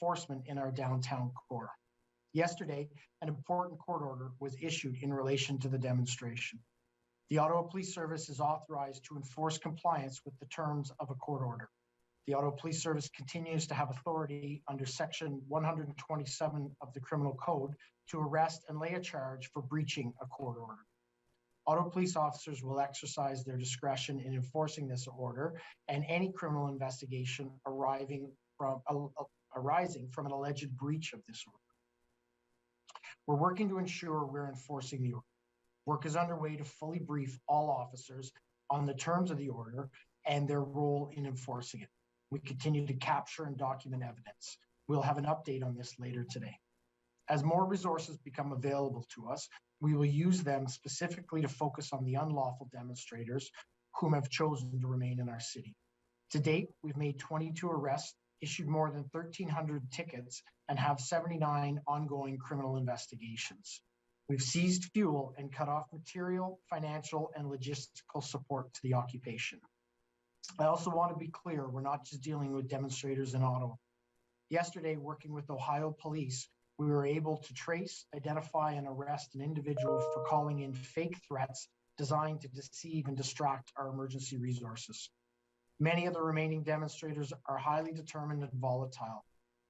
enforcement in our downtown core. Yesterday, an important court order was issued in relation to the demonstration. The Ottawa Police Service is authorized to enforce compliance with the terms of a court order. The Ottawa Police Service continues to have authority under Section 127 of the Criminal Code to arrest and lay a charge for breaching a court order. Ottawa police officers will exercise their discretion in enforcing this order and any criminal investigation arising from an alleged breach of this order. We're working to ensure we're enforcing the order. Work is underway to fully brief all officers on the terms of the order and their role in enforcing it. We continue to capture and document evidence. We'll have an update on this later today. As more resources become available to us, we will use them specifically to focus on the unlawful demonstrators whom have chosen to remain in our city. To date, we've made 22 arrests, issued more than 1,300 tickets, and have 79 ongoing criminal investigations. We've seized fuel and cut off material, financial, and logistical support to the occupation. I also want to be clear, we're not just dealing with demonstrators in Ottawa. Yesterday, working with Ohio Police, we were able to trace, identify, and arrest an individual for calling in fake threats designed to deceive and distract our emergency resources. Many of the remaining demonstrators are highly determined and volatile.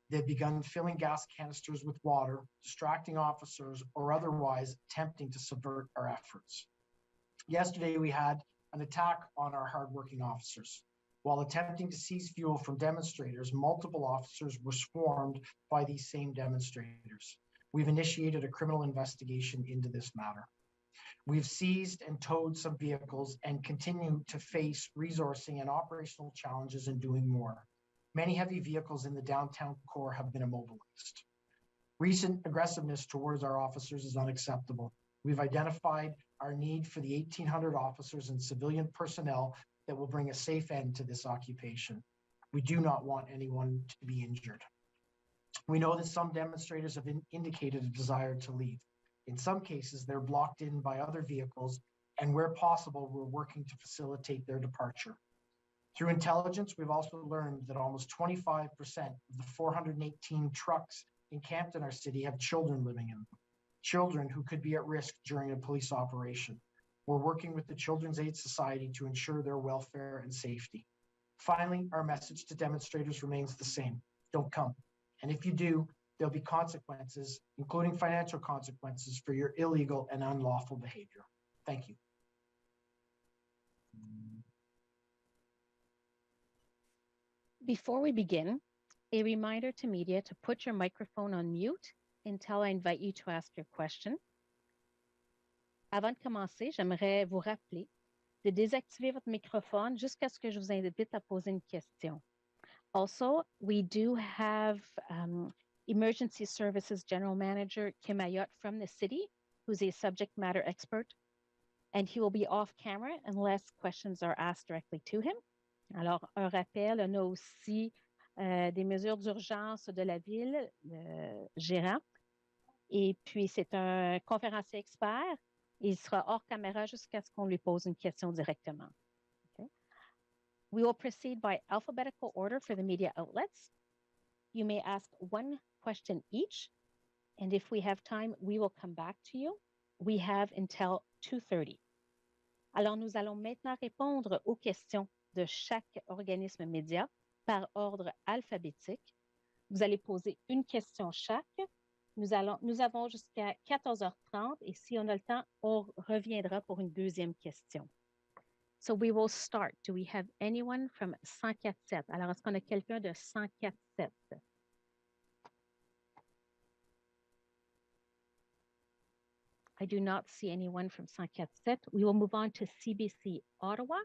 They've begun filling gas canisters with water, distracting officers, or otherwise attempting to subvert our efforts. Yesterday, we had an attack on our hardworking officers. While attempting to seize fuel from demonstrators, multiple officers were swarmed by these same demonstrators. We've initiated a criminal investigation into this matter. We've seized and towed some vehicles and continue to face resourcing and operational challenges in doing more. Many heavy vehicles in the downtown core have been immobilized. Recent aggressiveness towards our officers is unacceptable. We've identified our need for the 1,800 officers and civilian personnel that will bring a safe end to this occupation. We do not want anyone to be injured. We know that some demonstrators have indicated a desire to leave. In some cases, they're blocked in by other vehicles, and where possible, we're working to facilitate their departure. Through intelligence, we've also learned that almost 25% of the 418 trucks encamped in our city have children living in them, children who could be at risk during a police operation. We're working with the Children's Aid Society to ensure their welfare and safety. Finally, our message to demonstrators remains the same. Don't come. And if you do, there'll be consequences, including financial consequences for your illegal and unlawful behavior. Thank you. Before we begin, a reminder to media to put your microphone on mute until I invite you to ask your question. Avant de commencer, j'aimerais vous rappeler de désactiver votre microphone jusqu'à ce que je vous invite à poser une question. Also, we do have Emergency Services General Manager Kim Ayotte from the city, who's a subject matter expert, and he will be off camera unless questions are asked directly to him. Alors, un rappel, on a aussi des mesures d'urgence de la ville, le gérant, et puis c'est un conférencier expert. Il sera hors caméra jusqu'à ce qu'on lui pose une question directement. Okay. We will proceed by alphabetical order for the media outlets. You may ask one question each, and if we have time, we will come back to you. We have until 2:30. Alors, nous allons maintenant répondre aux questions de chaque organisme média par ordre alphabétique. Vous allez poser une question chaque. Nous avons jusqu'à 14h30 et si on a le temps, on reviendra pour une deuxième question. So we will start. Do we have anyone from 104.7? Alors, est-ce qu'on a quelqu'un de 104.7? I do not see anyone from 104.7. We will move on to CBC Ottawa.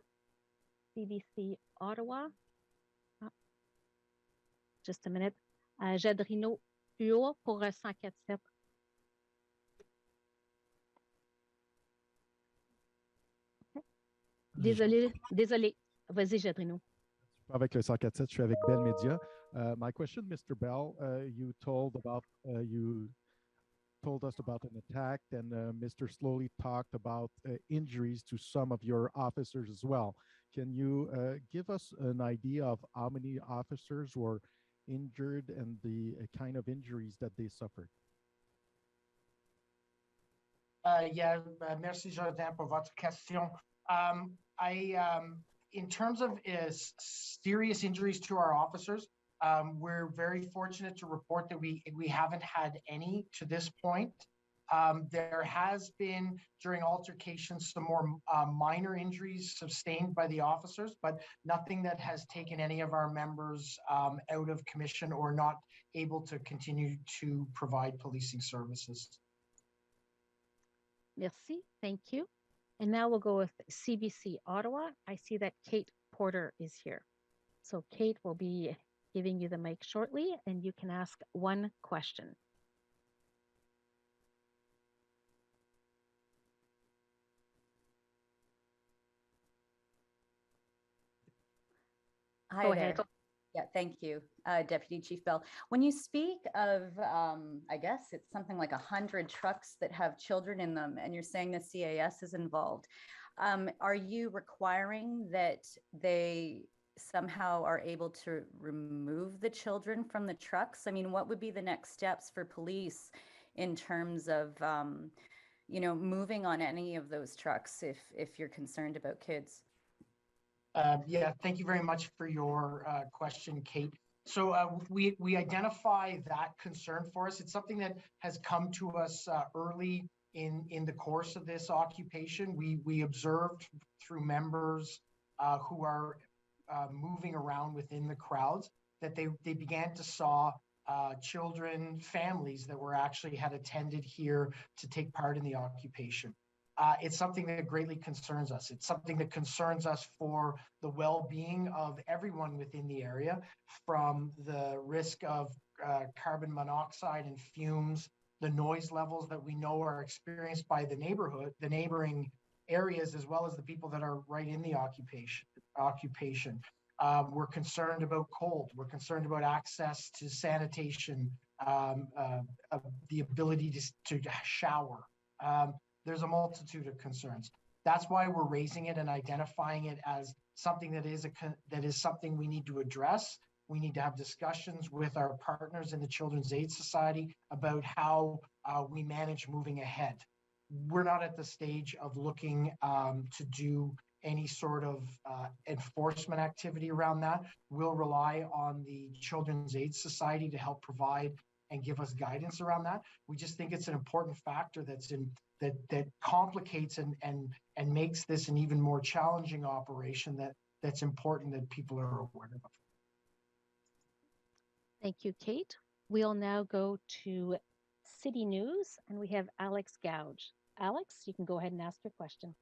CBC Ottawa. Oh, just a minute. Jadrino Huot pour 104.7. Okay. Désolé. Vas-y, Jadrino. Avec le 104.7, je suis avec Bell Media. My question, Mr. Bell, you told us about an attack, and Mr. Slowly talked about injuries to some of your officers as well. Can you give us an idea of how many officers were injured and the kind of injuries that they suffered? Merci Jordan pour votre question. In terms of serious injuries to our officers, we're very fortunate to report that we haven't had any to this point. There has been, during altercations, some more minor injuries sustained by the officers, but nothing that has taken any of our members out of commission or not able to continue to provide policing services. Merci. Thank you. And now we'll go with CBC Ottawa. I see that Kate Porter is here. So Kate will be giving you the mic shortly, and you can ask one question. Hi Go there. ahead. Yeah, thank you, Deputy Chief Bell. When you speak of, I guess it's something like 100 trucks that have children in them, and you're saying the CAS is involved, are you requiring that they somehow are able to remove the children from the trucks? I mean, what would be the next steps for police in terms of, moving on any of those trucks if you're concerned about kids? Thank you very much for your question, Kate. So we identify that concern for us. It's something that has come to us early in the course of this occupation. We observed through members who are moving around within the crowds that they began to saw children, families that had attended here to take part in the occupation. It's something that greatly concerns us. It's something that concerns us for the well-being of everyone within the area, from the risk of carbon monoxide and fumes, the noise levels that we know are experienced by the neighboring areas, as well as the people that are right in the occupation. We're concerned about cold. We're concerned about access to sanitation, the ability to shower. There's a multitude of concerns. That's why we're raising it and identifying it as something that is something we need to address. We need to have discussions with our partners in the Children's Aid Society about how we manage moving ahead. We're not at the stage of looking to do any sort of enforcement activity around that. We'll rely on the Children's Aid Society to help provide and give us guidance around that. We just think it's an important factor that complicates and makes this an even more challenging operation that's important that people are aware of. Thank you, Kate. We'll now go to City News, and we have Alex Gouge. Alex, you can go ahead and ask your question.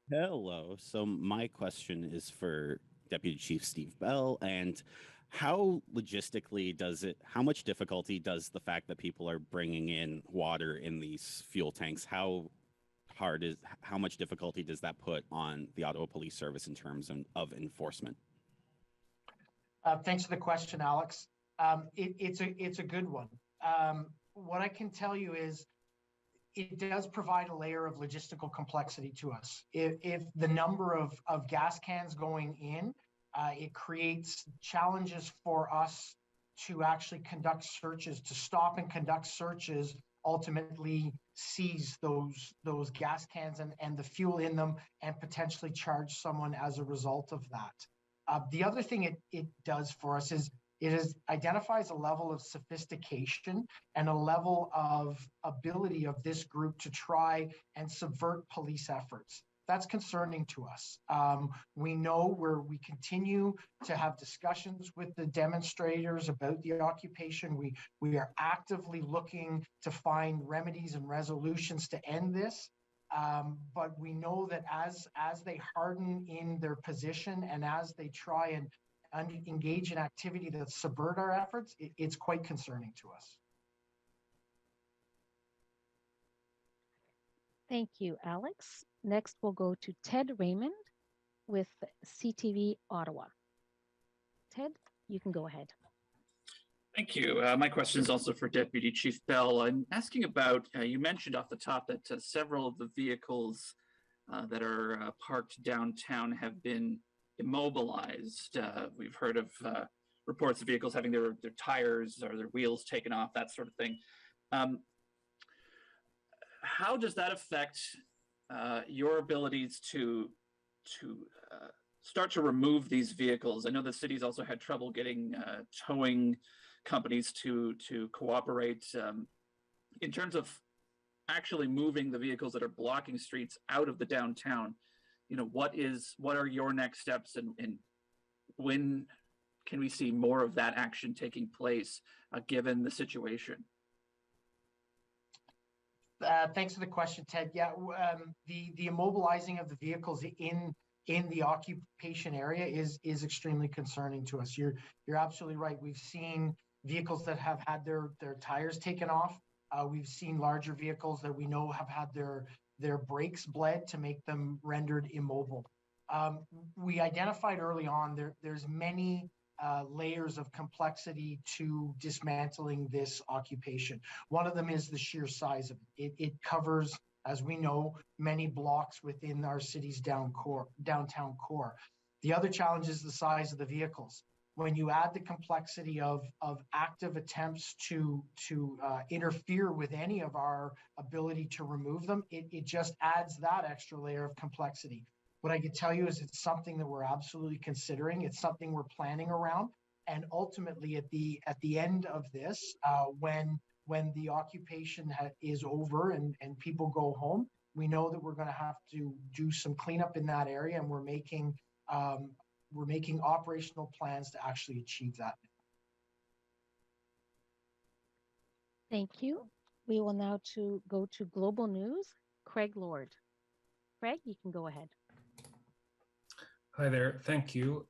Hello. So my question is for Deputy Chief Steve Bell, and how much difficulty does the fact that people are bringing in water in these fuel tanks, how much difficulty does that put on the Ottawa Police Service in terms of enforcement? Thanks for the question, Alex. It's a good one. What I can tell you is it does provide a layer of logistical complexity to us. If the number of gas cans going in, it creates challenges for us to actually conduct searches, to stop and conduct searches, ultimately seize those gas cans and the fuel in them, and potentially charge someone as a result of that. The other thing it does for us is it identifies a level of sophistication and a level of ability of this group to try and subvert police efforts. That's concerning to us. We know where we continue to have discussions with the demonstrators about the occupation. We are actively looking to find remedies and resolutions to end this. But we know that as they harden in their position and as they try and engage in activity that subvert our efforts, it's quite concerning to us. Thank you, Alex. Next, we'll go to Ted Raymond with CTV Ottawa. Ted, you can go ahead. Thank you. My question is also for Deputy Chief Bell. I'm asking about, you mentioned off the top that several of the vehicles that are parked downtown have been immobilized. We've heard of reports of vehicles having their tires or their wheels taken off, that sort of thing. How does that affect your abilities to start to remove these vehicles? I know the city's also had trouble getting towing companies to cooperate in terms of actually moving the vehicles that are blocking streets out of the downtown. You know, what are your next steps, and when can we see more of that action taking place given the situation? Thanks for the question, Ted. Yeah, the immobilizing of the vehicles in the occupation area is extremely concerning to us. You're absolutely right. We've seen vehicles that have had their tires taken off. We've seen larger vehicles that we know have had their brakes bled to make them rendered immobile. We identified early on there's many layers of complexity to dismantling this occupation. One of them is the sheer size of it. It covers, as we know, many blocks within our city's downtown core. The other challenge is the size of the vehicles. When you add the complexity of active attempts to interfere with any of our ability to remove them, it just adds that extra layer of complexity. What I can tell you is it's something that we're absolutely considering. It's something we're planning around. And ultimately, at the end of this, when the occupation is over and people go home, we know that we're going to have to do some cleanup in that area, and we're making operational plans to actually achieve that. Thank you. We will now go to Global News. Craig Lord. Craig, you can go ahead. Hi there. Thank you.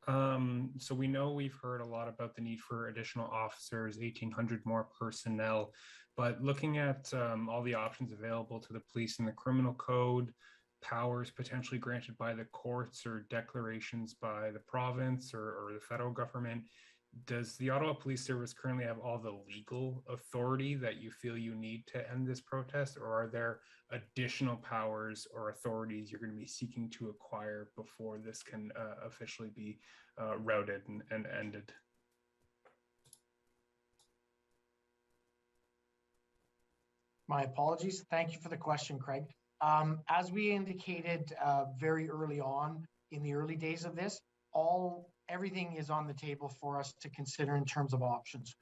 So we know we've heard a lot about the need for additional officers, 1,800 more personnel, but looking at all the options available to the police in the criminal code, powers potentially granted by the courts or declarations by the province or the federal government, does the Ottawa Police Service currently have all the legal authority that you feel you need to end this protest, or are there additional powers or authorities you're going to be seeking to acquire before this can officially be routed and ended? My apologies. Thank you for the question, Craig. As we indicated very early on in the early days of this, everything is on the table for us to consider in terms of options.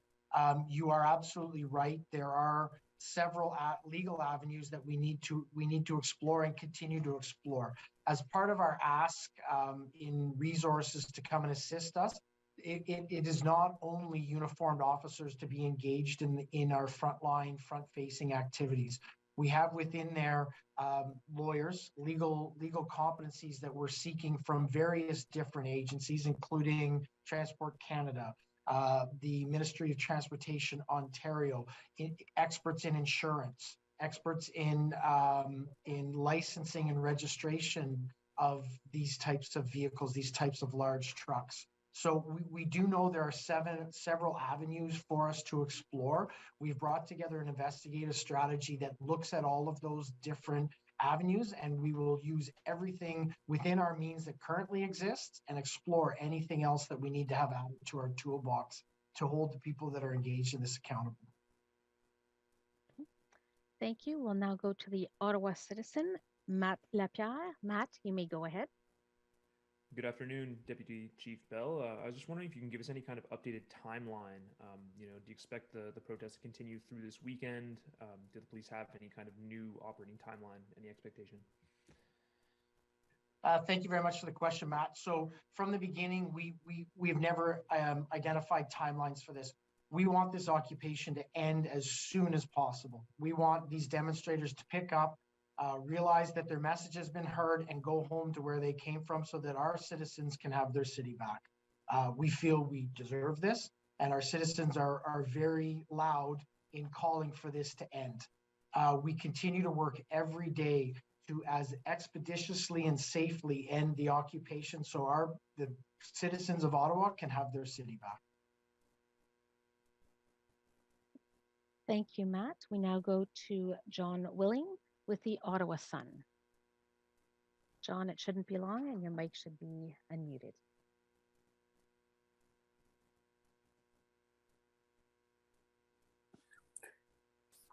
You are absolutely right. There are several legal avenues that we need to explore and continue to explore. As part of our ask in resources to come and assist us, it is not only uniformed officers to be engaged in our frontline, front-facing activities. We have within there lawyers, legal competencies that we're seeking from various different agencies, including Transport Canada, the Ministry of Transportation Ontario, experts in insurance, experts in licensing and registration of these types of vehicles, these types of large trucks. So we do know there are several avenues for us to explore. We've brought together an investigative strategy that looks at all of those different avenues, and we will use everything within our means that currently exists and explore anything else that we need to have added to our toolbox to hold the people that are engaged in this accountable. Thank you. We'll now go to the Ottawa Citizen, Matt Lapierre. Matt, you may go ahead. Good afternoon, Deputy Chief Bell. I was just wondering if you can give us any kind of updated timeline. Do you expect the protest to continue through this weekend? Do the police have any kind of new operating timeline? Any expectation? Thank you very much for the question, Matt. So from the beginning, we have never identified timelines for this. We want this occupation to end as soon as possible. We want these demonstrators to pick up, realize that their message has been heard, and go home to where they came from so that our citizens can have their city back. We feel we deserve this, and our citizens are very loud in calling for this to end. We continue to work every day to as expeditiously and safely end the occupation so the citizens of Ottawa can have their city back. Thank you, Matt. We now go to John Willing with the Ottawa Sun. John, it shouldn't be long and your mic should be unmuted.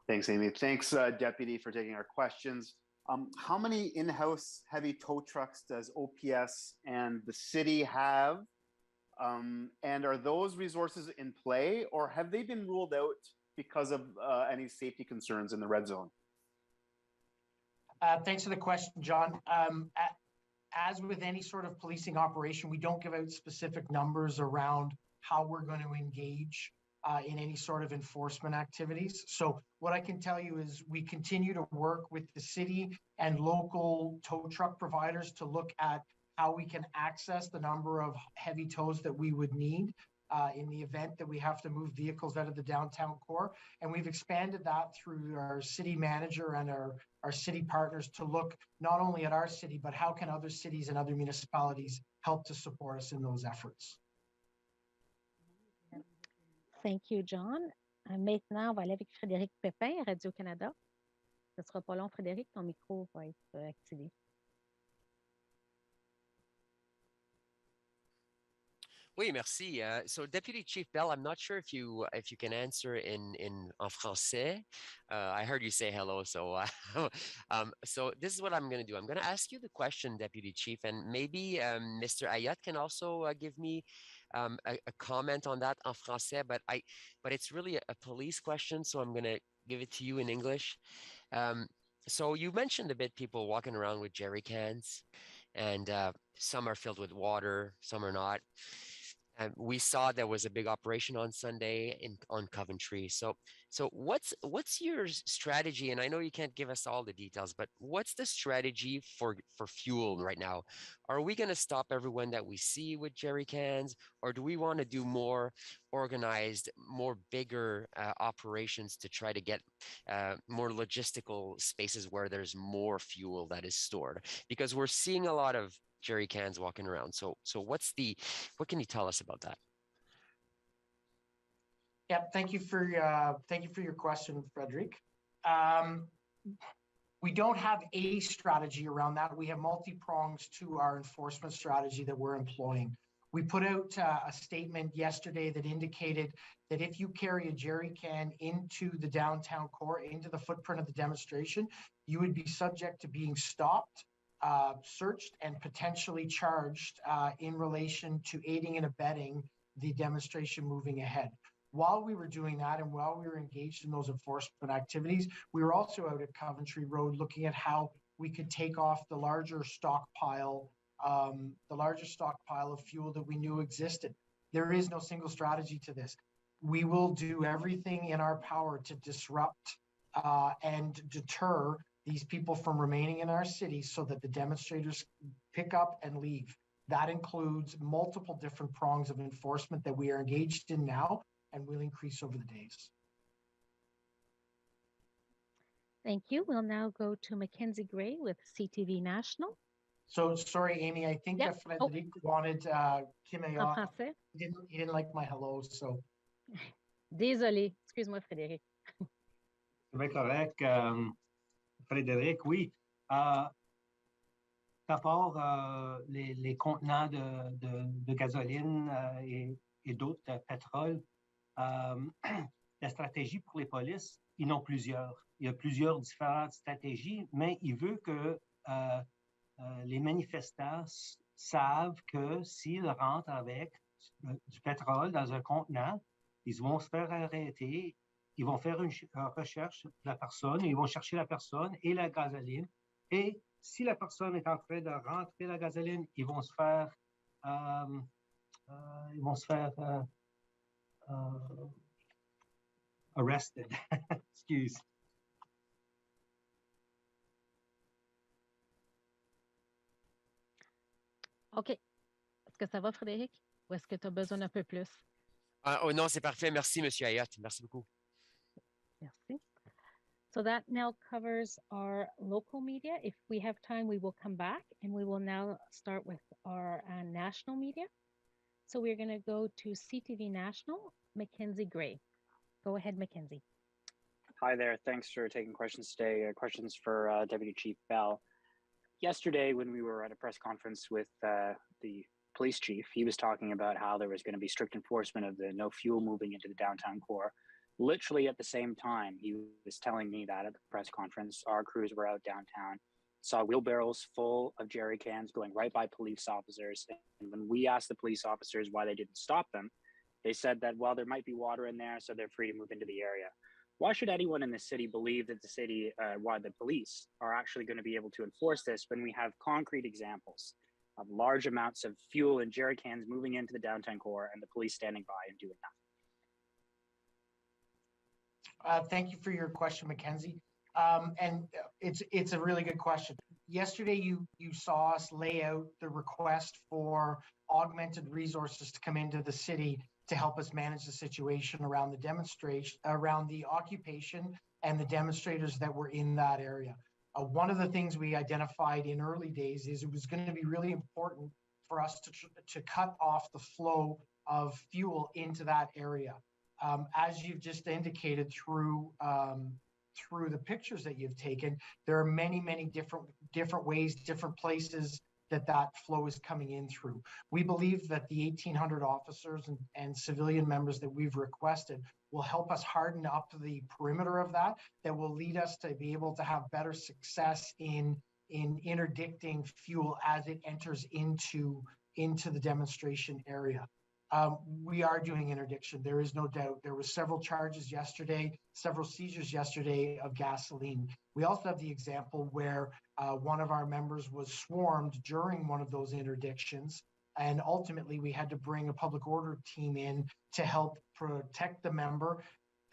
Thanks, Amy. Thanks, Deputy, for taking our questions. How many in-house heavy tow trucks does OPS and the city have? And are those resources in play, or have they been ruled out because of any safety concerns in the red zone? Thanks for the question, John. As with any sort of policing operation, we don't give out specific numbers around how we're going to engage in any sort of enforcement activities. So what I can tell you is we continue to work with the city and local tow truck providers to look at how we can access the number of heavy tows that we would need in the event that we have to move vehicles out of the downtown core. And we've expanded that through our city manager and our city partners to look not only at our city, but how can other cities and other municipalities help to support us in those efforts. Thank you, John. Maintenant, on va aller avec Frédéric Pépin, Radio-Canada. Ce ne sera pas long, Frédéric, ton micro va être activé. Oui, merci. So, Deputy Chief Bell, I'm not sure if you can answer in en français. I heard you say hello, so so this is what I'm going to do. I'm going to ask you the question, Deputy Chief, and maybe Mr. Ayat can also give me a comment on that en français. But it's really a police question, so I'm going to give it to you in English. So you mentioned a bit people walking around with jerry cans, and some are filled with water, some are not. We saw there was a big operation on Sunday on Coventry. So what's your strategy? And I know you can't give us all the details, but what's the strategy for fuel right now? Are we going to stop everyone that we see with jerry cans, or do we want to do more organized, more bigger operations to try to get more logistical spaces where there's more fuel that is stored? Because we're seeing a lot of jerry cans walking around. So what can you tell us about that? Yeah, thank you for your question, Frederic. We don't have a strategy around that. We have multi-prongs to our enforcement strategy that we're employing. We put out a statement yesterday that indicated that if you carry a jerry can into the downtown core, into the footprint of the demonstration, you would be subject to being stopped, searched, and potentially charged in relation to aiding and abetting the demonstration moving ahead. While we were doing that and while we were engaged in those enforcement activities, we were also out at Coventry Road looking at how we could take off the larger stockpile of fuel that we knew existed. There is no single strategy to this. We will do everything in our power to disrupt and deter these people from remaining in our city so that the demonstrators pick up and leave. That includes multiple different prongs of enforcement that we are engaged in now and will increase over the days. Thank you. We'll now go to Mackenzie Gray with CTV National. So sorry, Amy, I think that Frédéric wanted Kim En français? He didn't like my hello, so. Désolé. Excuse-moi, Frédéric. C'est bien correct. Frédéric, oui. D'abord, les contenants de gasoline et d'autres pétrole, la stratégie pour les polices, ils en ont plusieurs. Il y a plusieurs différentes stratégies, mais il veut que les manifestants savent que s'ils rentrent avec du pétrole dans un contenant, ils vont se faire arrêter. Ils vont faire une recherche de la personne, ils vont chercher la personne et la gasoline. Et si la personne est en train de rentrer la gasoline, ils vont se faire arrested. Excuse. OK. Est-ce que ça va, Frédéric? Ou est-ce que tu as besoin d'un peu plus? Oh non, c'est parfait. Merci, Monsieur Ayat. Merci beaucoup. Merci. So that now covers our local media. If we have time, we will come back and we will now start with our national media. So we're going to go to CTV National, Mackenzie Gray. Go ahead, Mackenzie. Hi there. Thanks for taking questions today. Questions for Deputy Chief Bell. Yesterday, when we were at a press conference with the police chief, he was talking about how there was going to be strict enforcement of the no fuel moving into the downtown core. Literally at the same time, he was telling me that at the press conference, our crews were out downtown, saw wheelbarrows full of jerry cans going right by police officers. And when we asked the police officers why they didn't stop them, they said that, well, there might be water in there, so they're free to move into the area. Why should anyone in the city believe that why the police are actually going to be able to enforce this when we have concrete examples of large amounts of fuel and jerry cans moving into the downtown core and the police standing by and doing nothing? Thank you for your question, Mackenzie. And it's a really good question. Yesterday, you saw us lay out the request for augmented resources to come into the city to help us manage the situation around the demonstration, around the occupation and the demonstrators that were in that area. One of the things we identified in early days is it was going to be really important for us to cut off the flow of fuel into that area. As you've just indicated through the pictures that you've taken, there are many different ways, different places that flow is coming in through. We believe that the 1,800 officers and civilian members that we've requested will help us harden up the perimeter of that will lead us to be able to have better success in interdicting fuel as it enters into the demonstration area. We are doing interdiction. There is no doubt. There were several charges yesterday, several seizures yesterday of gasoline. We also have the example where one of our members was swarmed during one of those interdictions, and ultimately we had to bring a public order team in to help protect the member,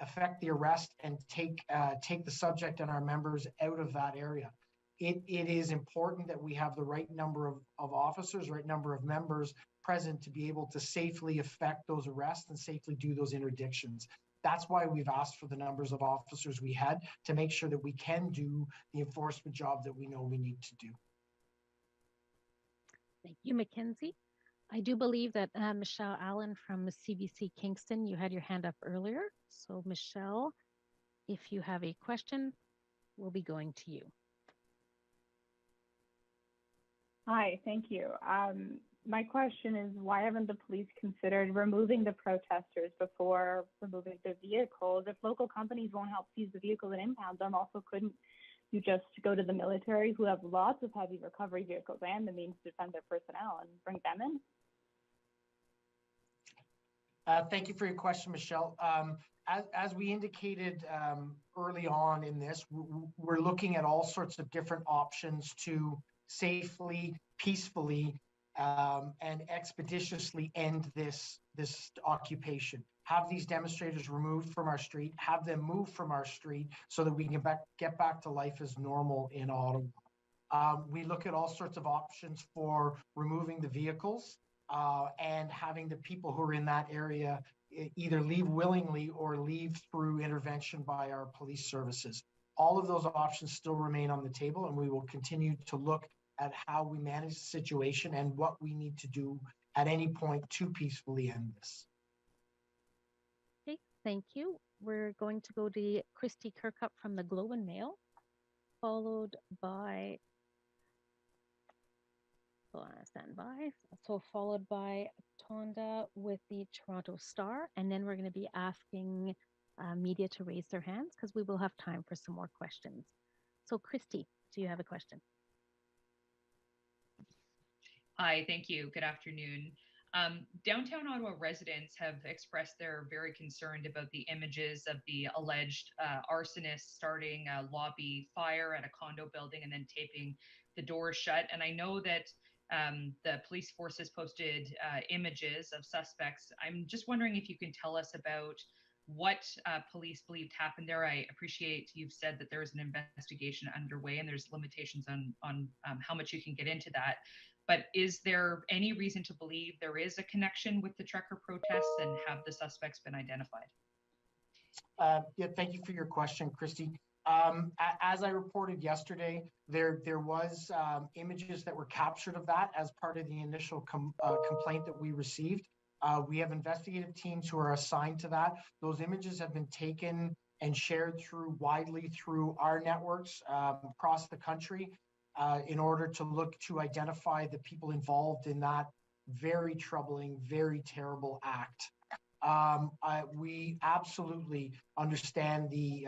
effect the arrest, and take the subject and our members out of that area. It is important that we have the right number of officers, right number of members present to be able to safely effect those arrests and safely do those interdictions. That's why we've asked for the numbers of officers we had to make sure that we can do the enforcement job that we know we need to do. Thank you, Mackenzie. I do believe that Michelle Allen from CBC Kingston, you had your hand up earlier. So Michelle, if you have a question, we'll be going to you. Hi, thank you. My question is, why haven't the police considered removing the protesters before removing the vehicles? If local companies won't help seize the vehicles and impound them, also couldn't you just go to the military, who have lots of heavy recovery vehicles and the means to defend their personnel, and bring them in? Thank you for your question, Michelle. As we indicated early on in this, we're looking at all sorts of different options to safely, peacefully, and expeditiously end this occupation. Have these demonstrators removed from our street, have them move from our street so that we can get back to life as normal in Ottawa. We look at all sorts of options for removing the vehicles and having the people who are in that area either leave willingly or leave through intervention by our police services. All of those options still remain on the table, and we will continue to look at how we manage the situation and what we need to do at any point to peacefully end this. Okay, thank you. We're going to go to Christy Kirkup from the Globe and Mail, followed by, followed by Tonda with the Toronto Star, and then we're going to be asking media to raise their hands because we will have time for some more questions. So Christy, do you have a question? Hi, thank you. Good afternoon. Downtown Ottawa residents have expressed they're very concerned about the images of the alleged arsonist starting a lobby fire at a condo building and then taping the doors shut. And I know that the police force has posted images of suspects. I'm just wondering if you can tell us about what police believed happened there. I appreciate you've said that there is an investigation underway and there's limitations on how much you can get into that. But is there any reason to believe there is a connection with the trucker protests, and have the suspects been identified? Yeah, thank you for your question, Christy. As I reported yesterday, there was images that were captured of that as part of the initial complaint that we received. We have investigative teams who are assigned to that. Those images have been taken and shared widely through our networks across the country in order to look to identify the people involved in that very troubling, very terrible act. We absolutely understand the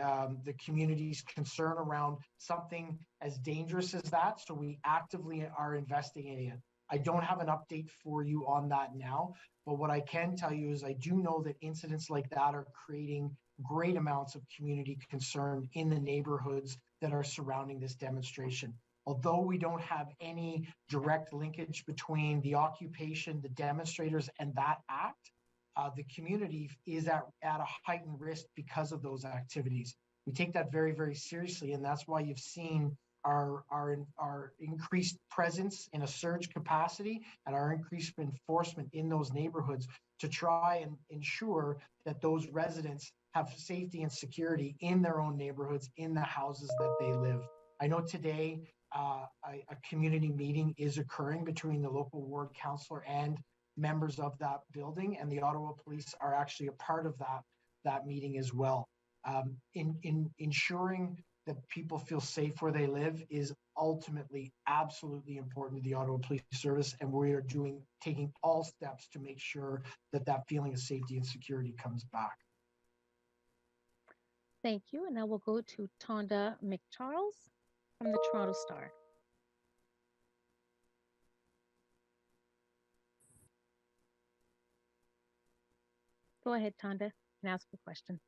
community's concern around something as dangerous as that. So we actively are investigating it. I don't have an update for you on that now, but what I can tell you is I do know that incidents like that are creating great amounts of community concern in the neighborhoods that are surrounding this demonstration. Although we don't have any direct linkage between the occupation, the demonstrators, and that act, the community is at a heightened risk because of those activities. We take that very, very seriously, and that's why you've seen our increased presence in a surge capacity and our increased enforcement in those neighborhoods to try and ensure that those residents have safety and security in their own neighborhoods, in the houses that they live. I know today a community meeting is occurring between the local ward councillor and members of that building, and the Ottawa Police are actually a part of that meeting as well. In ensuring that people feel safe where they live is ultimately absolutely important to the Ottawa Police Service, and we are taking all steps to make sure that that feeling of safety and security comes back. Thank you. And now we'll go to Tonda McCharles from the Toronto Star. Go ahead, Tonda, and ask a question.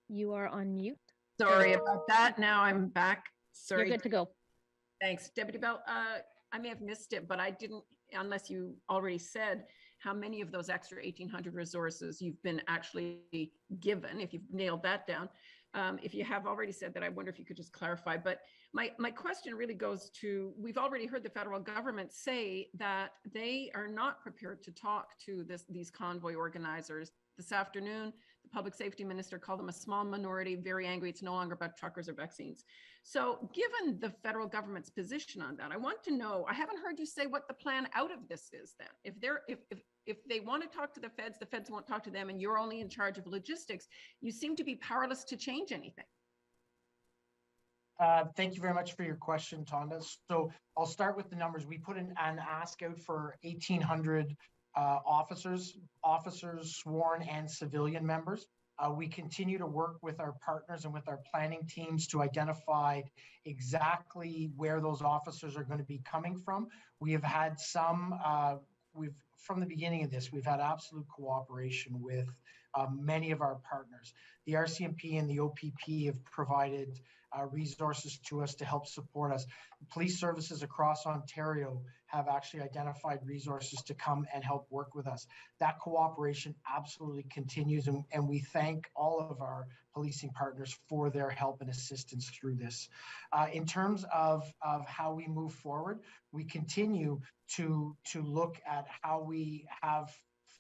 You are on mute. Sorry about that. Now I'm back. Sorry. You're good to go. Thanks, Deputy Bell. I may have missed it, but I didn't, unless you already said how many of those extra 1,800 resources you've been actually given, if you've nailed that down. If you have already said that, I wonder if you could just clarify. But my question really goes to, we've already heard the federal government say that they are not prepared to talk to these convoy organizers. This afternoon, the public safety minister called them a small minority, very angry. It's no longer about truckers or vaccines. So given the federal government's position on that, I want to know, I haven't heard you say what the plan out of this is then. If they want to talk to the feds won't talk to them, and you're only in charge of logistics, you seem to be powerless to change anything. Thank you very much for your question, Tonda. So I'll start with the numbers. We put an ask out for 1,800 officers, sworn and civilian members. We continue to work with our partners and with our planning teams to identify exactly where those officers are going to be coming from. We have had from the beginning of this, we've had absolute cooperation with many of our partners. The RCMP and the OPP have provided resources to us to help support us. Police services across Ontario have actually identified resources to come and help work with us. That cooperation absolutely continues, and we thank all of our policing partners for their help and assistance through this. In terms of how we move forward, we continue to look at how we have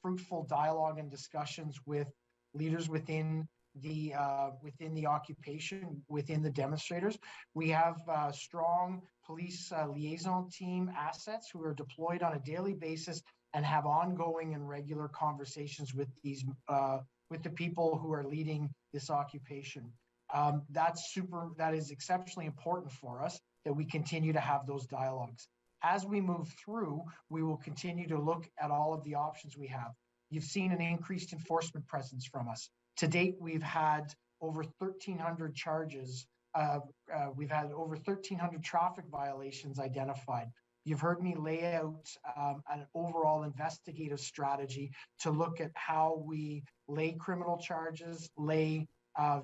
fruitful dialogue and discussions with leaders within the occupation, within the demonstrators. We have strong police liaison team assets who are deployed on a daily basis and have ongoing and regular conversations with with the people who are leading this occupation. That is exceptionally important for us, that we continue to have those dialogues. As we move through, we will continue to look at all of the options we have. You've seen an increased enforcement presence from us. To date, we've had over 1,300 charges. We've had over 1,300 traffic violations identified. You've heard me lay out an overall investigative strategy to look at how we lay criminal charges, lay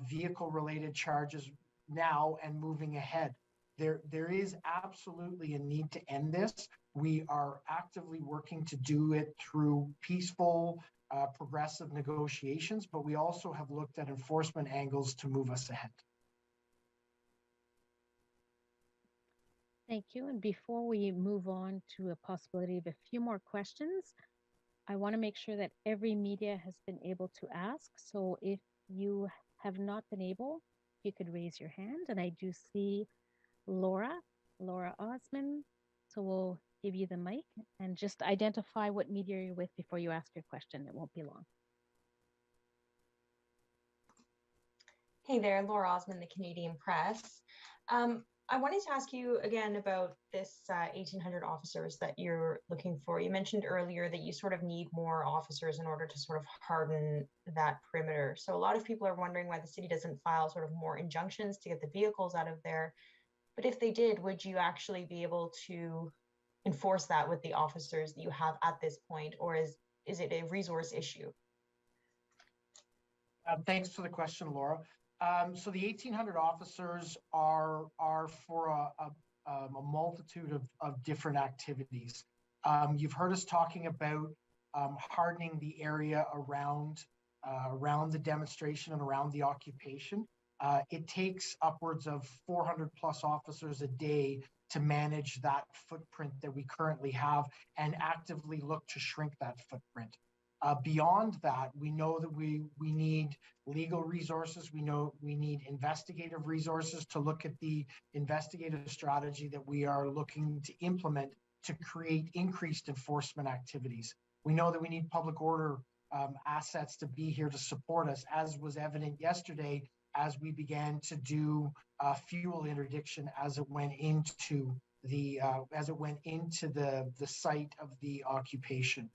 vehicle-related charges now and moving ahead. There is absolutely a need to end this. We are actively working to do it through peaceful, progressive negotiations, but we also have looked at enforcement angles to move us ahead. Thank you. And before we move on to a possibility of a few more questions, I want to make sure that every media has been able to ask. So if you have not been able, you could raise your hand. And I do see Laura Osman. So we'll give you the mic and just identify what media you're with before you ask your question. It won't be long. Hey there, Laura Osman, the Canadian Press. I wanted to ask you again about this 1,800 officers that you're looking for. You mentioned earlier that you sort of need more officers in order to sort of harden that perimeter. So a lot of people are wondering why the city doesn't file sort of more injunctions to get the vehicles out of there. But if they did, would you actually be able to enforce that with the officers that you have at this point, or is it a resource issue? Thanks for the question, Laura. So the 1,800 officers are for a multitude of different activities. You've heard us talking about hardening the area around the demonstration and around the occupation. It takes upwards of 400 plus officers a day to manage that footprint that we currently have and actively look to shrink that footprint. Beyond that, we know that we need legal resources. We know we need investigative resources to look at the investigative strategy that we are looking to implement to create increased enforcement activities. We know that we need public order assets to be here to support us, as was evident yesterday as we began to do fuel interdiction as it went into the site of the occupation.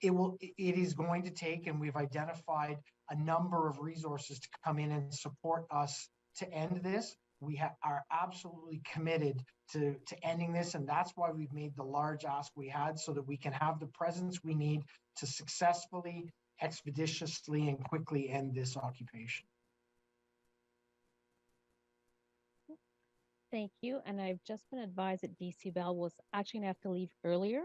It is going to take, and we've identified a number of resources to come in and support us to end this. We are absolutely committed to ending this, and that's why we've made the large ask we had, so that we can have the presence we need to successfully, expeditiously, and quickly end this occupation. Thank you. And I've just been advised that DC Bell was actually gonna have to leave earlier.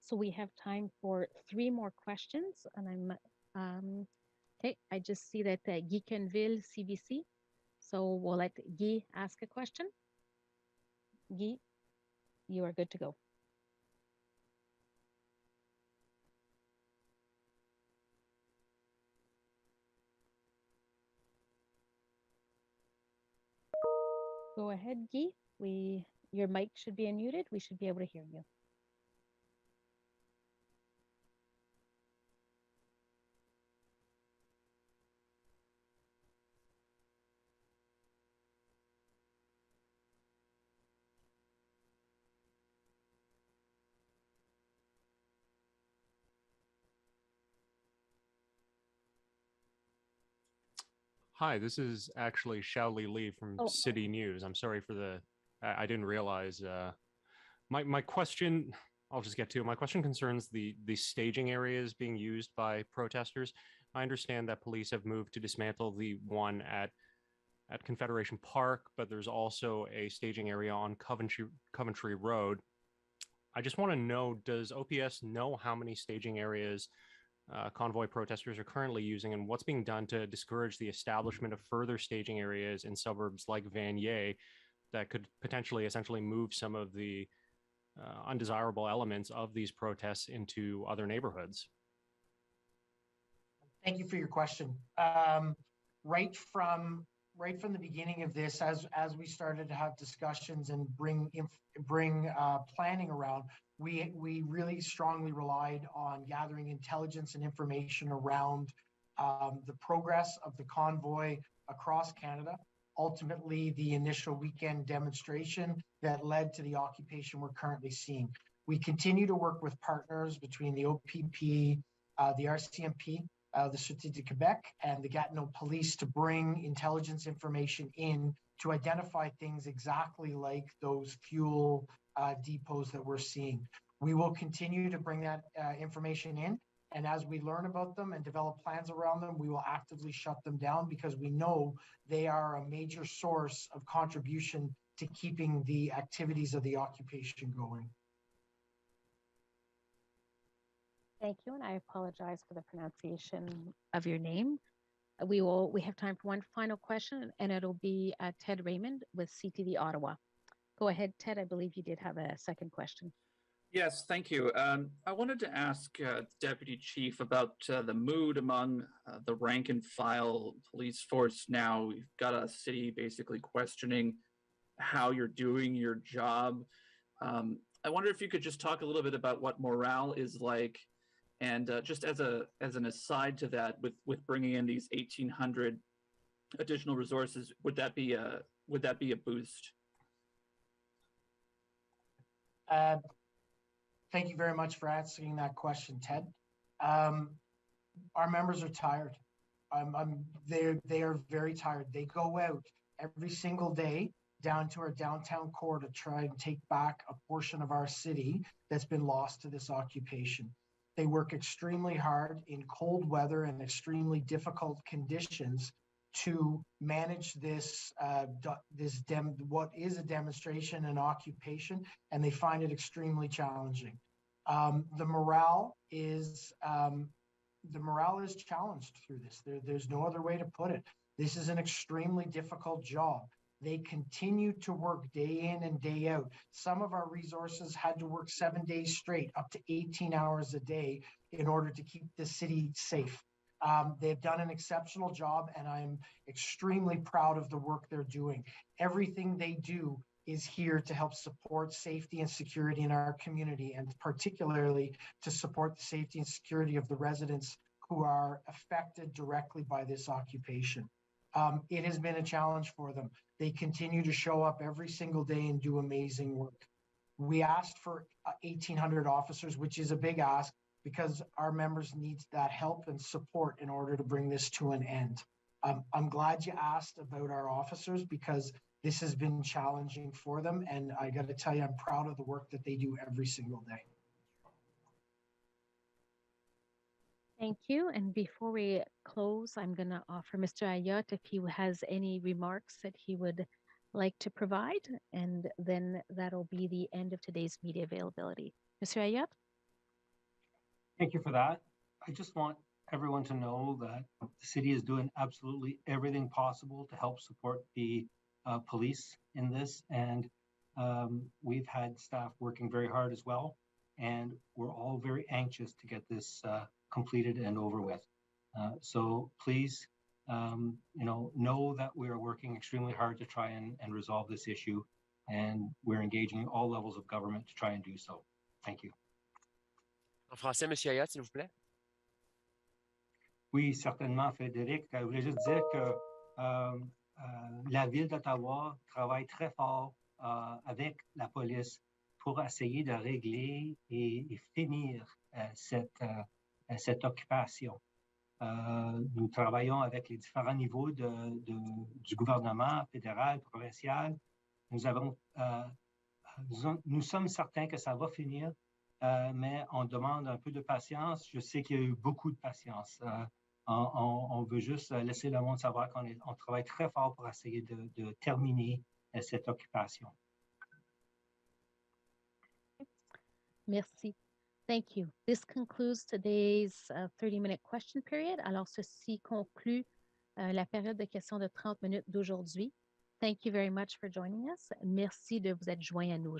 So we have time for 3 more questions. And okay, I just see that Guy Canville, CBC. So we'll let Guy ask a question. Guy, you are good to go. Go ahead, Guy. Your mic should be unmuted. We should be able to hear you. Hi, this is actually Shaoli Lee from City News. I'm sorry for I didn't realize. My question, I'll just get to it. My question concerns the staging areas being used by protesters. I understand that police have moved to dismantle the one at Confederation Park, but there's also a staging area on Coventry Road. I just want to know, does OPS know how many staging areas convoy protesters are currently using, and what's being done to discourage the establishment of further staging areas in suburbs like Vanier that could potentially essentially move some of the undesirable elements of these protests into other neighborhoods? Thank you for your question. Right from the beginning of this, as we started to have discussions and bring planning around, we really strongly relied on gathering intelligence and information around the progress of the convoy across Canada, ultimately the initial weekend demonstration that led to the occupation we're currently seeing. We continue to work with partners between the OPP, the RCMP, the Sûreté de Québec, and the Gatineau Police to bring intelligence information in to identify things exactly like those fuel depots that we're seeing. We will continue to bring that information in, and as we learn about them and develop plans around them, we will actively shut them down because we know they are a major source of contribution to keeping the activities of the occupation going. Thank you, and I apologize for the pronunciation of your name. We have time for one final question, and it'll be Ted Raymond with CTV Ottawa. Go ahead, Ted. I believe you did have a second question. Yes, thank you. I wanted to ask Deputy Chief about the mood among the rank and file police force now. We've got a city basically questioning how you're doing your job. I wonder if you could just talk a little bit about what morale is like. And just as an aside to that, with bringing in these 1,800 additional resources, would that be a boost? Thank you very much for answering that question, Ted. Our members are tired. They are very tired. They go out every single day down to our downtown core to try and take back a portion of our city that's been lost to this occupation. They work extremely hard in cold weather and extremely difficult conditions to manage this, what is a demonstration and occupation, and they find it extremely challenging. The morale is challenged through this. There's no other way to put it. This is an extremely difficult job. They continue to work day in and day out. Some of our resources had to work 7 days straight, up to 18 hours a day, in order to keep the city safe. They've done an exceptional job, and I'm extremely proud of the work they're doing. Everything they do is here to help support safety and security in our community, and particularly to support the safety and security of the residents who are affected directly by this occupation. It has been a challenge for them. They continue to show up every single day and do amazing work. We asked for 1,800 officers, which is a big ask, because our members need that help and support in order to bring this to an end. I'm glad you asked about our officers, because this has been challenging for them. And I got to tell you, I'm proud of the work that they do every single day. Thank you. And before we close, I'm going to offer Mr. Ayotte if he has any remarks that he would like to provide, and then that'll be the end of today's media availability. Mr. Ayotte? Thank you for that. I just want everyone to know that the city is doing absolutely everything possible to help support the police in this. And we've had staff working very hard as well. And we're all very anxious to get this completed and over with. So please, know that we are working extremely hard to try and resolve this issue. And we're engaging all levels of government to try and do so. Thank you. En français, Monsieur Ayotte, s'il vous plaît. Oui, certainement, Frédéric. Je voulais juste dire que la Ville d'Ottawa travaille très fort avec la police pour essayer de régler et finir cette occupation. Nous travaillons avec les différents niveaux du gouvernement fédéral, provincial. Nous sommes certains que ça va finir, mais on demande un peu de patience. Je sais qu'il y a eu beaucoup de patience. On veut juste laisser le monde savoir qu'on travaille très fort pour essayer de terminer cette occupation. Merci. Thank you. This concludes today's 30-minute question period. Alors, ceci conclut la période de questions de 30 minutes d'aujourd'hui. Thank you very much for joining us. Merci de vous être joints à nous.